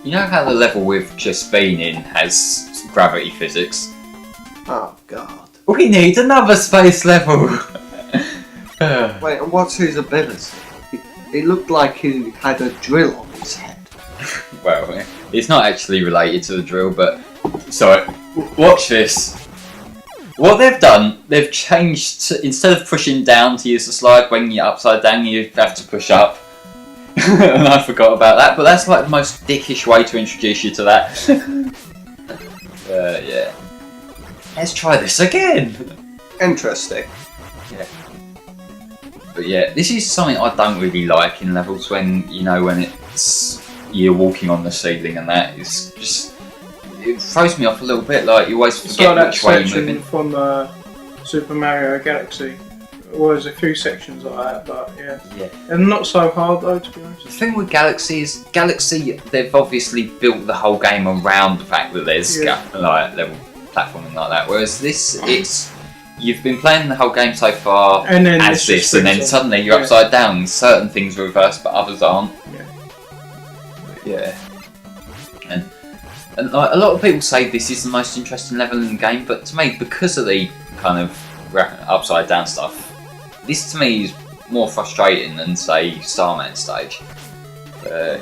You know how the level we've just been in has gravity physics? Oh god. We need another space level! Wait, and what's his ability? It looked like he had a drill on his head. Well, it's not actually related to the drill, but... So, watch this. What they've done, they've changed to, instead of pushing down to use the slide, when you're upside down you have to push up. And I forgot about that, but that's like the most dickish way to introduce you to that. Yeah. Let's try this again! Interesting. Yeah. But yeah, this is something I don't really like in levels when, you know, when it's you're walking on the ceiling and that. It's just, it throws me off a little bit, like you always forget which way you're moving. From Super Mario Galaxy. Well, there's a few sections like that, but yeah. And not so hard though, to be honest. The thing with Galaxy is, Galaxy, they've obviously built the whole game around the fact that there's like level platforming like that, whereas this, it's, you've been playing the whole game so far and then as this, and then suddenly you're upside down, certain things are reversed but others aren't. Yeah. And like, a lot of people say this is the most interesting level in the game, but to me, because of the kind of upside down stuff, this to me is more frustrating than, say, Starman stage. Yeah.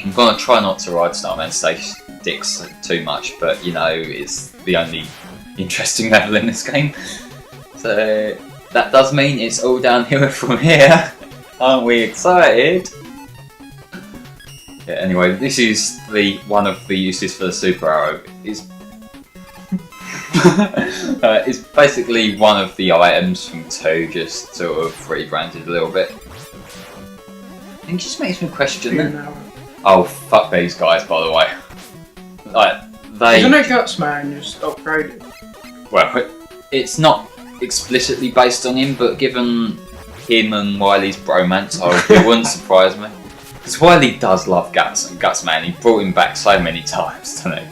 I'm gonna try not to ride Starman stage dicks too much, but you know, it's the only interesting level in this game. So that does mean it's all downhill from here. Aren't we excited? Yeah, anyway, this is one of the uses for the super arrow. It's basically one of the items from 2, just sort of rebranded a little bit. It just makes me question oh, fuck these guys, by the way. Like, Isn't it Guts Man just upgraded? Well, it's not explicitly based on him, but given him and Wily's bromance, it wouldn't surprise me. Because Wily does love Guts and Guts Man. He brought him back so many times, doesn't he?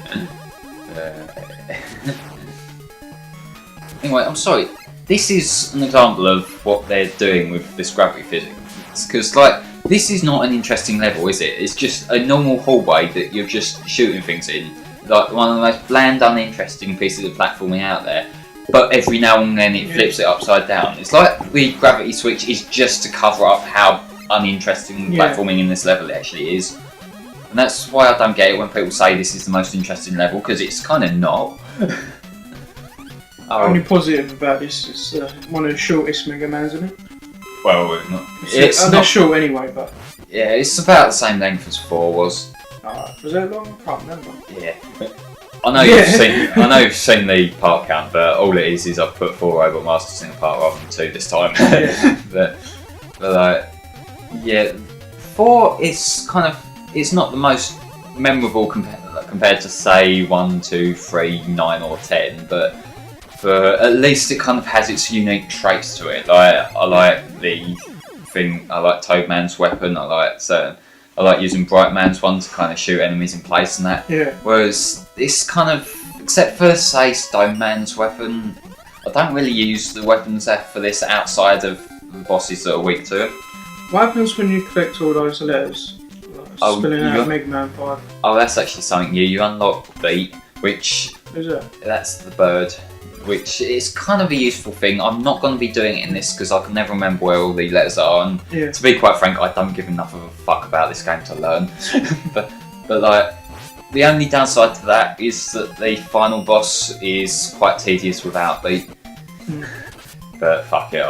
Anyway, I'm sorry. This is an example of what they're doing with this gravity physics. Because, like, this is not an interesting level, is it? It's just a normal hallway that you're just shooting things in. Like, one of the most bland, uninteresting pieces of platforming out there. But every now and then it flips it upside down. It's like the gravity switch is just to cover up how uninteresting platforming in this level actually is. And that's why I don't get it when people say this is the most interesting level, because it's kind of not. Only positive about this is one of the shortest Mega Mans, isn't it? Well, they're short anyway, but... Yeah, it's about the same length as 4 was. Was that long? I can't remember. Yeah. I know you've seen the part count, but all it is I've put 4 Robot Masters in a part rather than 2 this time. but like, yeah, 4 is kind of, it's not the most memorable compared to say 1, 2, 3, 9 or 10, but at least it kind of has its unique traits to it. Like, I like the thing, I like Toadman's weapon, I like using Brightman's one to kind of shoot enemies in place and that. Yeah. Whereas this kind of, except for say Stoneman's weapon, I don't really use the weapons for this outside of the bosses that are weak to it. What happens when you collect all those letters? Spilling out Mega Man 5. Oh, that's actually something new. You unlock Beat, which... Is it? That's the bird, which is kind of a useful thing. I'm not going to be doing it in this because I can never remember where all the letters are. And to be quite frank, I don't give enough of a fuck about this game to learn. but like, the only downside to that is that the final boss is quite tedious without Beat. But fuck it,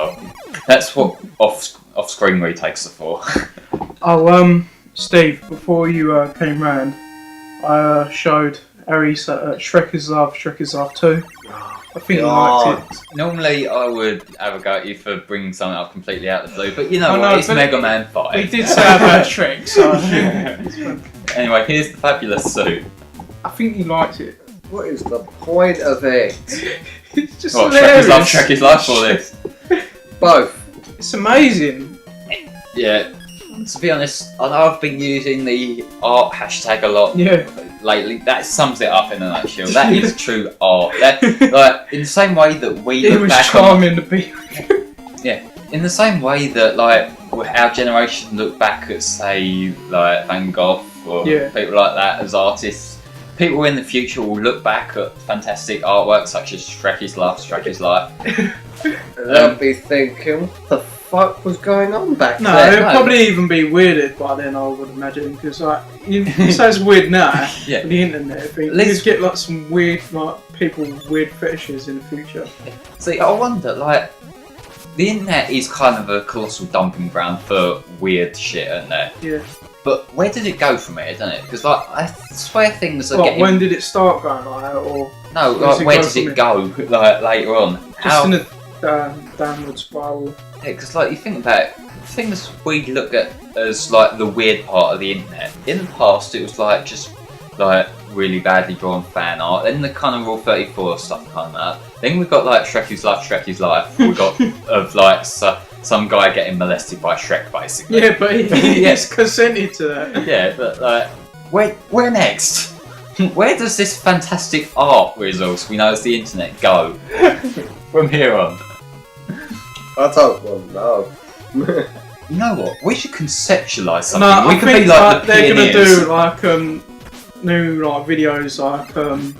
that's what off-screen retakes are for. Steve, before you came round, I showed Harry Shrekker's Love 2. I think he liked it. Normally I would have a go at you for bringing something up completely out of the blue, but you know what, it's Mega Man 5. He did say about Shrek, so I think it's fun. Anyway, here's the fabulous suit. I think he liked it. What is the point of it? It's just hilarious. Shrekker's Love for this? Both. It's amazing. Yeah. To be honest, I know I've been using the art hashtag a lot lately. That sums it up in a nutshell. That is true art. Like, in the same way that we look back charming to be. Yeah, in the same way that like our generation look back at say like Van Gogh for Yeah. people like that as artists. People in the future will look back at fantastic artwork such as Shrek is Life, Shrek is Life. They'll be thinking, what the fuck was going on back No, there? it'd probably even be weirded by then, I would imagine, because like you say it's weird now Yeah. on the internet. But you Let's- just get like some weird like people with weird fetishes in the future. See, I wonder, like, the internet is kind of a colossal dumping ground for weird shit, isn't it? Yeah. But where did it go from here, doesn't it? Because, like, I swear things are Well, getting... when did it start going like that, or No, where does like, it where go does from it go, like, later on? just in a downward spiral? Because, like, you think about it, things we look at as, like, the weird part of the internet. In the past, it was, like, just, like, really badly drawn fan art. Then the kind of Rule 34 stuff came out. Then we got, like, Shrek is Life, Shrek is Life. We got, of, like, some guy getting molested by Shrek, basically. Yeah, but he's consented to that. Yeah, but, like, where next? Where does this fantastic art resource we know as the internet go from here on? I don't want to know. You know what? We should conceptualise something. No, we I could think be like the they're gonna pioneers. do like new like videos like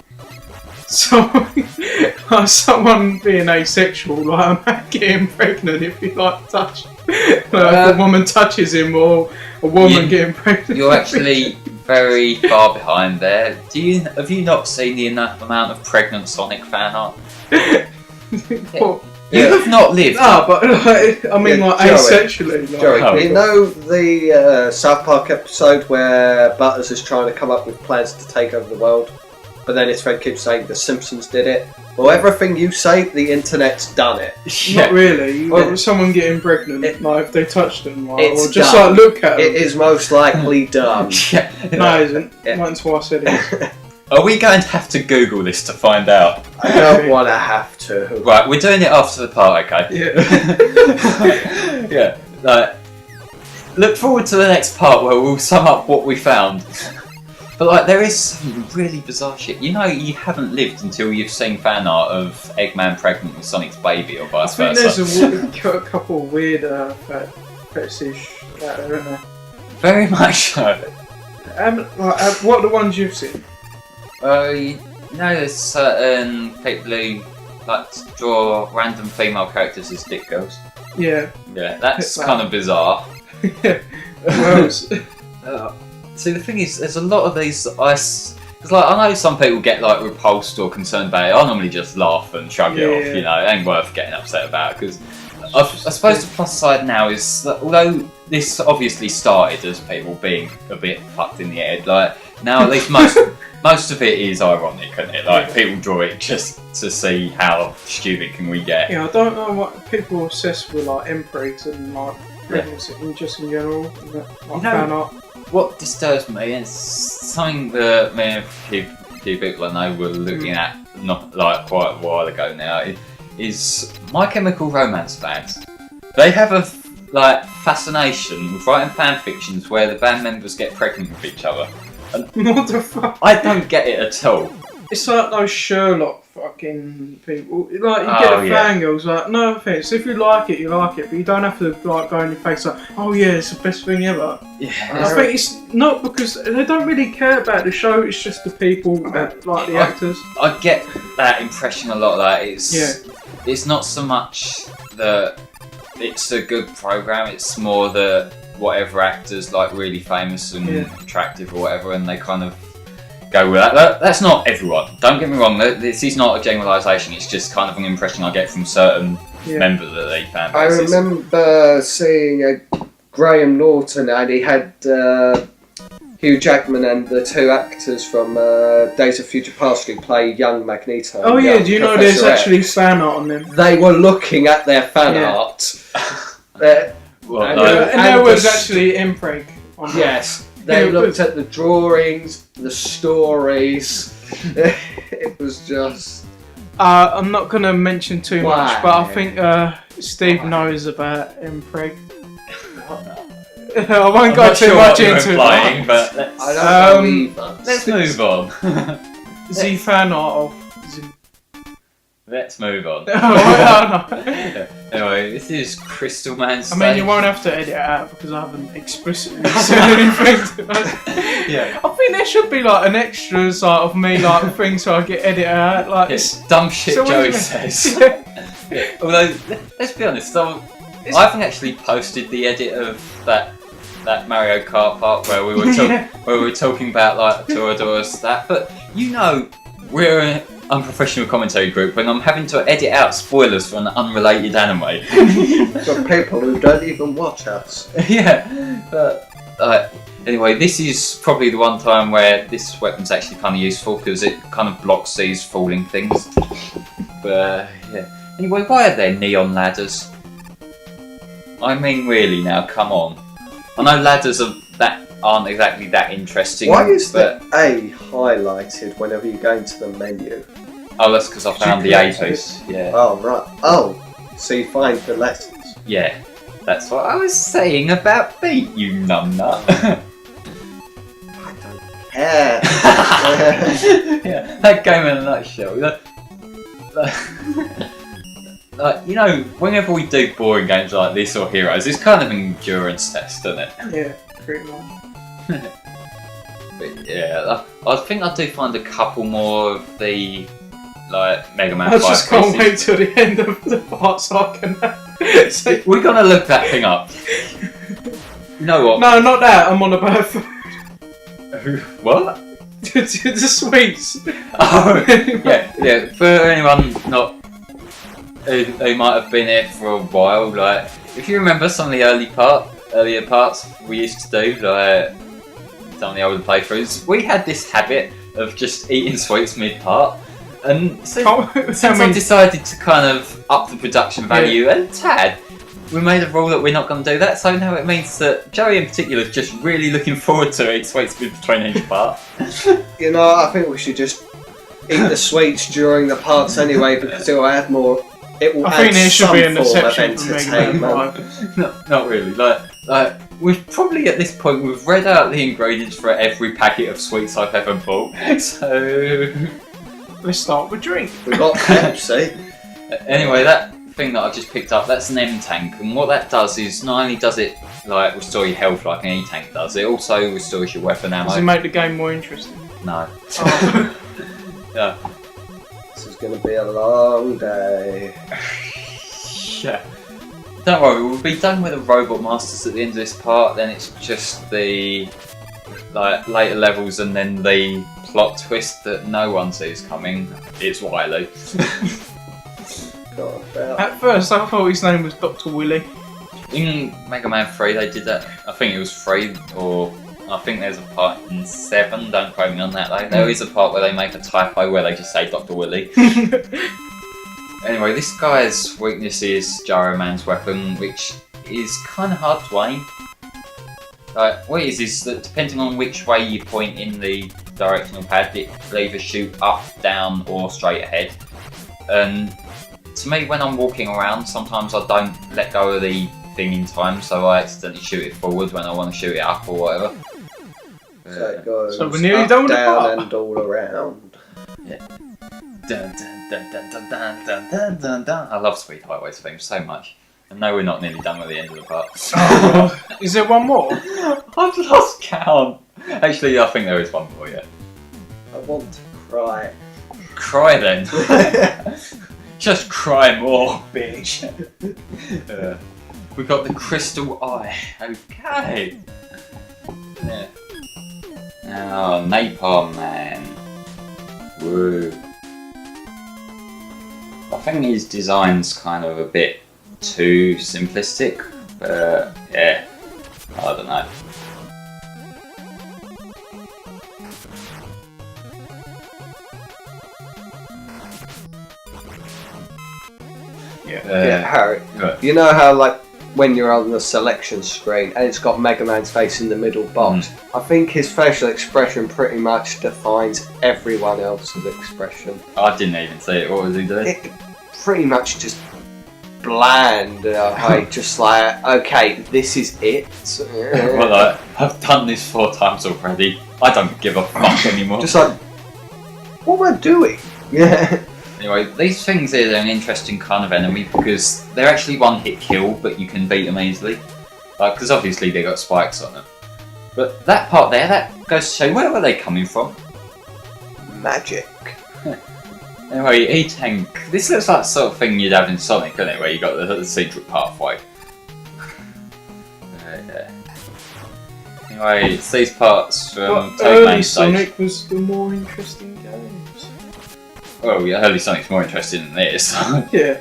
so someone being asexual, like a man getting pregnant if he like touch if a woman touches him, or a woman getting pregnant. You're actually very far behind there. Have you not seen the amount of pregnant Sonic fan art? Well, You have not lived. no, but like, I mean Yeah, like Joey. asexually. Like, Joey, Oh. you know the South Park episode where Butters is trying to come up with plans to take over the world, but then his friend keeps saying the Simpsons did it? Well, everything you say, the internet's done it. Not really. Well, someone getting pregnant, it- like if they touch them, like, it's or just done. like look at them. It is most likely done. Yeah. No, it isn't. Yeah. Once I said it. Are we going to have to Google this to find out? I don't want to have to. Right, we're doing it after the part, okay? Yeah. Yeah. Like, look forward to the next part where we'll sum up what we found. But like, there is some really bizarre shit. You know, you haven't lived until you've seen fan art of Eggman pregnant with Sonic's baby, or I vice think versa. there's a couple of weird fetish out there, isn't there? Very much so. What are the ones you've seen? You know, there's certain people who like to draw random female characters as dick girls. Yeah. Yeah, that's Wow. kind of bizarre. Well, See, the thing is, there's a lot of these. Because, like, I know some people get like repulsed or concerned about it. I normally just laugh and shrug it off. Yeah. You know, it ain't worth getting upset about. Because I suppose the plus side now is that although this obviously started as people being a bit fucked in the head, like now at least most of it is ironic, isn't it? Like people draw it just to see how stupid can we get. yeah, I don't know what people are obsessed with, like impregs and like pregnancy just in general. Like You know- fan art. What disturbs me is something that me and a few people I know were looking at not like quite a while ago now. Is My Chemical Romance fans. They have a like fascination with writing fan fictions where the band members get pregnant with each other. What the fuck? I don't get it at all. It's like those Sherlock fucking people. Like, you Oh, get the yeah. fangirls, like, no offense, if you like it, you like it, but you don't have to, like, go in your face like, oh yeah, it's the best thing ever. Yeah. I think it's not because they don't really care about the show, it's just the people, that, like, the actors. I get that impression a lot. That it's Yeah. it's not so much that it's a good program. It's more that whatever actors like really famous and Yeah. attractive or whatever, and they kind of go with that. That's not everyone. Don't get me wrong. This is not a generalisation. It's just kind of an impression I get from certain Yeah. members of the fan I bases. remember seeing Graham Norton, and he had Hugh Jackman and the two actors from Days of Future Past who play young Magneto. Oh and yeah, young do you know Professor there's X. actually fan art on them? They were looking at their fan Yeah. art. Well, And, no, And and there was the- actually impreg on them. Yes, they Yeah, looked at the drawings, the stories. It was just. I'm not going to mention too Why? much, but I think Steve knows about impreg. I won't I'm go not too sure much what you're into implying, it. but let's, I don't Um, believe us. let's move on. The fan art of. let's move on. Oh, no. Anyway, this is Crystal Man I stage. mean, you won't have to edit it out because I haven't explicitly said anything. Yeah. I think there should be like an extra side of me, like thing, so I get edit out. Like, It's dumb shit So what Joey do you says. Yeah. Yeah. Although, let's be honest, I haven't actually posted the edit of that Mario Kart part where we were Yeah. where we were talking about like Toradorus that, but you know we're an unprofessional commentary group and I'm having to edit out spoilers for an unrelated anime. For people who don't even watch us. Yeah, but anyway, this is probably the one time where this weapon's actually kind of useful because it kind of blocks these falling things. But yeah. Anyway, why are there neon ladders? I mean, really now, come on. I know ladders aren't exactly that interesting. Why is but the A highlighted whenever you go into the menu? Oh, that's because I found the A piece. Yeah, Oh, right. Oh, so you find the letters. yeah. That's what I was saying about beat, you numbnut. I don't care. Yeah, that game in a nutshell. Like, you know, whenever we do boring games like this or Heroes, it's kind of an endurance test, isn't it? Yeah, pretty much. But yeah, I think I do find a couple more of the like Mega Man I 5 just can't wait pieces. till the end of the part so I can say. We're gonna look that thing up. You know what? No, not that. I'm on about What? the sweets. Oh, yeah. For anyone not who might have been here for a while, like if you remember some of the earlier parts we used to do, like some of the older playthroughs, we had this habit of just eating sweets mid-part, and since I decided to kind of up the production value a tad, we made a rule that we're not going to do that. So now it means that Joey in particular is just really looking forward to eat sweets between each part. You know, I think we should just eat the sweets during the parts anyway because it will add more. It will I add think there should some be an form of exception for Mega Man entertainment. 5. No, not really. Like we've probably at this point we've read out the ingredients for every packet of sweets I've ever bought. So Let's start with drink. We got Pepsi. anyway, that thing that I just picked up, that's an M tank, and what that does is not only does it like restore your health like an E tank does, it also restores your weapon ammo. Does it make the game more interesting? No. Oh. Yeah. This is going to be a long day. Yeah. Don't worry, we'll be done with the Robot Masters at the end of this part, then it's just the like later levels and then the plot twist that no one sees coming. It's Wily. God, about. At first, I thought his name was Dr. Willy. In Mega Man 3 they did that. I think it was 3 or I think there's a part in 7, don't quote me on that though. There is a part where they make a typo where they just say Dr. Willy. Anyway, this guy's weakness is Gyro Man's weapon, which is kind of hard to aim. What it is that depending on which way you point in the directional pad, it will either shoot up, down or straight ahead. And to me, when I'm walking around, sometimes I don't let go of the thing in time, so I accidentally shoot it forward when I want to shoot it up or whatever. So it goes So we're nearly up, done with the down part. and all around. Dun, dun, dun, dun, dun, dun, dun, dun, dun, dun. I love Sweet Highways theme so much. And no, we're not nearly done with the end of the part. Oh, is there one more? I've lost count. Actually, I think there is one more yet. I want to cry. Cry then. Just cry more, bitch. We got the Crystal Eye. Okay. Yeah. Oh, Napalm Man. Woo. I think his design's kind of a bit too simplistic, but yeah, I don't know. Yeah, Harry. Right. You know how, like, when you're on the selection screen and it's got Mega Man's face in the middle box, I think his facial expression pretty much defines everyone else's expression. I didn't even see it. What was he doing? It pretty much just bland. Like, just like, okay, this is it. Well, like, I've done this 4 times already. I don't give a fuck anymore. Just like, what am I doing? Yeah. Anyway, these things are an interesting kind of enemy because they're actually one-hit kill, but you can beat them easily. Like, because obviously they got spikes on them. But that part there, that goes to show where were they coming from? Magic. Anyway, E-Tank. This looks like the sort of thing you'd have in Sonic, doesn't it? Where you got the secret pathway. Yeah. Anyway, it's these parts from Take early Main Stage. Sonic was the more interesting games. Well, yeah, early Sonic's more interesting than this. Yeah.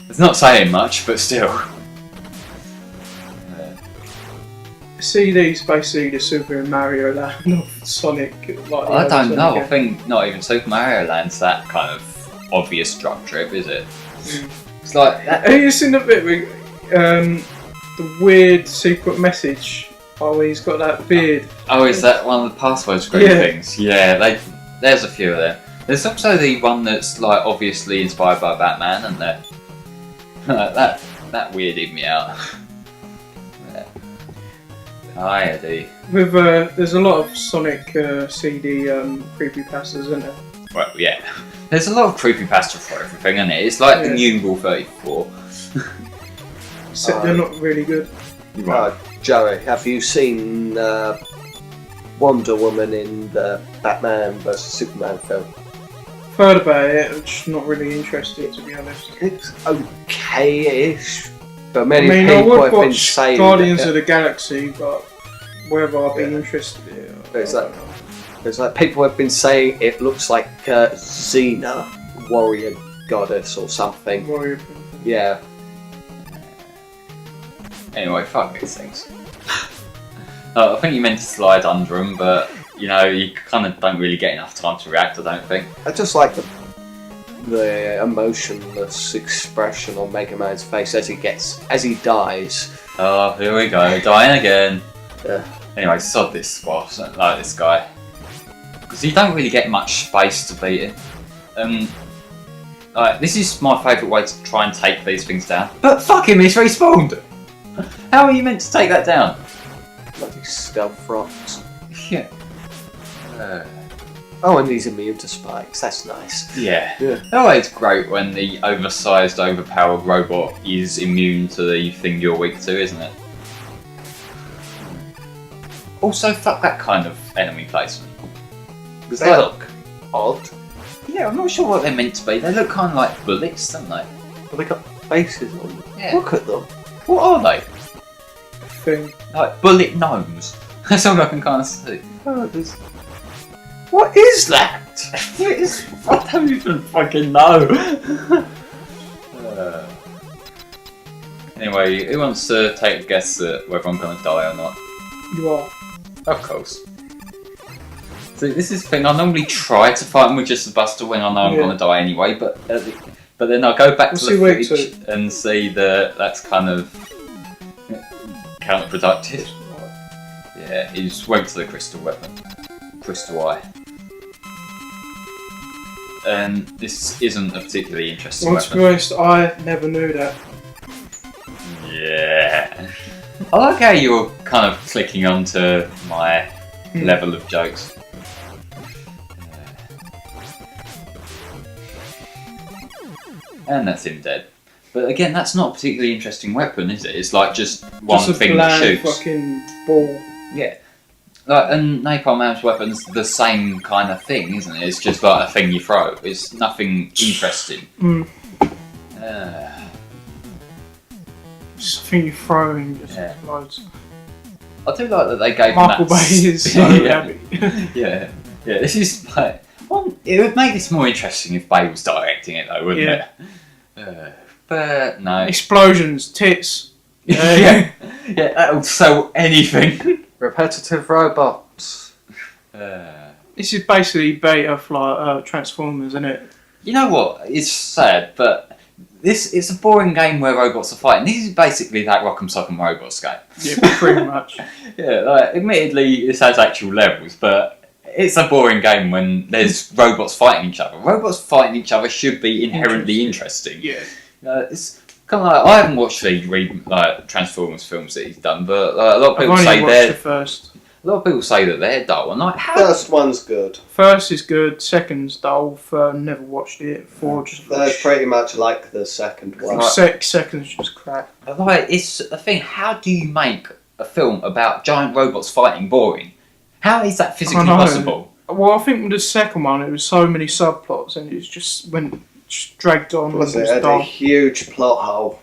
It's not saying much, but still. CD's basically the Super Mario Land of Sonic. Like I don't Sonic know. I game. think not even Super Mario Land's that kind of obvious drug trip, is it? Mm. It's like that. Have you seen the bit with the weird secret message? Oh, he's got that beard. Oh, is that one of the password screen Yeah. things? Yeah, there's a few of them. There's also the one that's like obviously inspired by Batman, and that weirded me out. Hi, Eddie. With there's a lot of Sonic CD creepypastas, isn't there? Well, yeah. There's a lot of creepypasta for everything, isn't it? It's like the new Rule 34. Except they're not really good. Joey, have you seen Wonder Woman in the Batman vs Superman film? Heard about it, I'm just not really interested, to be honest. It's okay-ish, but many I people would have been watch saying Guardians that, of the Galaxy, but whether I'll be interested in it, It's I like- don't know. There's like people have been saying it looks like Xena, warrior goddess or something. Warrior. Yeah. Anyway, fuck these things. I think you meant to slide under them, but you know, you kind of don't really get enough time to react, I don't think. I just like the emotionless expression on Mega Man's face as he dies. Oh, here we go, dying again. Yeah. Anyway, sod this boss, I don't like this guy. Because you don't really get much space to beat it. This is my favourite way to try and take these things down. But fuck him, he's respawned! How are you meant to take that down? Bloody stealth rocks. Yeah. Oh, and he's immune to spikes. That's nice. Yeah. Yeah. Oh, it's great when the oversized, overpowered robot is immune to the thing you're weak to, isn't it? Also, fuck that kind of enemy placement. Because they look odd. Yeah, I'm not sure what they're meant to be. They look kind of like bullets, don't they? But they got faces on them. Yeah. Look at them. What are they? Thing. Like bullet gnomes. That's all I can kind of see. Oh, what is that? I don't even fucking know. Anyway, who wants to take a guess at whether I'm going to die or not? You are. Of course. So this is the thing, I normally try to fight them with just the Buster when I know I'm going to die anyway, but then I go back to the footage and see that that's kind of counterproductive. Yeah, he just went to the crystal weapon. Crystal Eye. And this isn't a particularly interesting Well, to be weapon. honest, I never knew that. Yeah. I like how you're kind of clicking onto my level of jokes. And that's him dead. But again, that's not a particularly interesting weapon, is it? It's like just one Just a thing that bland shoots. fucking ball. Yeah. Like, and Napalm Man's weapon's the same kind of thing, isn't it? It's just like a thing you throw. It's nothing interesting. Mm. Just Just a thing you throw and just Yeah. explodes. I do like that they gave Michael him that. Bay is so yeah. happy. Yeah. Yeah, this is like... Well, it would make this more interesting if Bay was directing it though, wouldn't Yeah. it? But no. Explosions, tits. Yeah. Yeah, that would sell anything. Repetitive robots. This is basically beta for like, Transformers, isn't it? You know what? It's sad, but it's a boring game where robots are fighting. This is basically that Rock'em Sock'em Robots game. Yeah, pretty much. Yeah, like, admittedly, this has actual levels, but it's a boring game when there's robots fighting each other. Robots fighting each other should be inherently interesting. Yeah. It's kind of like, I haven't watched the Transformers films that he's done, but a lot of I've people only say watched they're the first. a A lot of people say that they're dull, and like, how? First one's good. First is good, second's dull, third never watched it, fourth just Third's pretty much like the second one. second's just crap. Like, it's a thing. How do you make a film about giant robots fighting boring? How is that physically I know. possible? Well, I think with the second one, it was so many subplots, and it just dragged on. Was and it was had a dull. huge plot hole?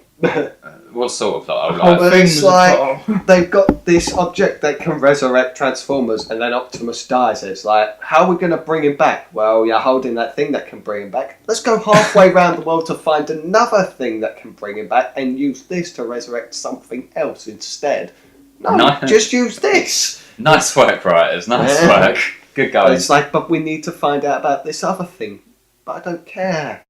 What sort of like? The whole But thing it's was a like- dull. They've got this object that can resurrect Transformers, and then Optimus dies. It's like, how are we going to bring him back? Well, you're holding that thing that can bring him back. Let's go halfway around the world to find another thing that can bring him back, and use this to resurrect something else instead. No, just use this. Nice work, writers. Nice Yeah. work. Good going. It's like, but we need to find out about this other thing. But I don't care.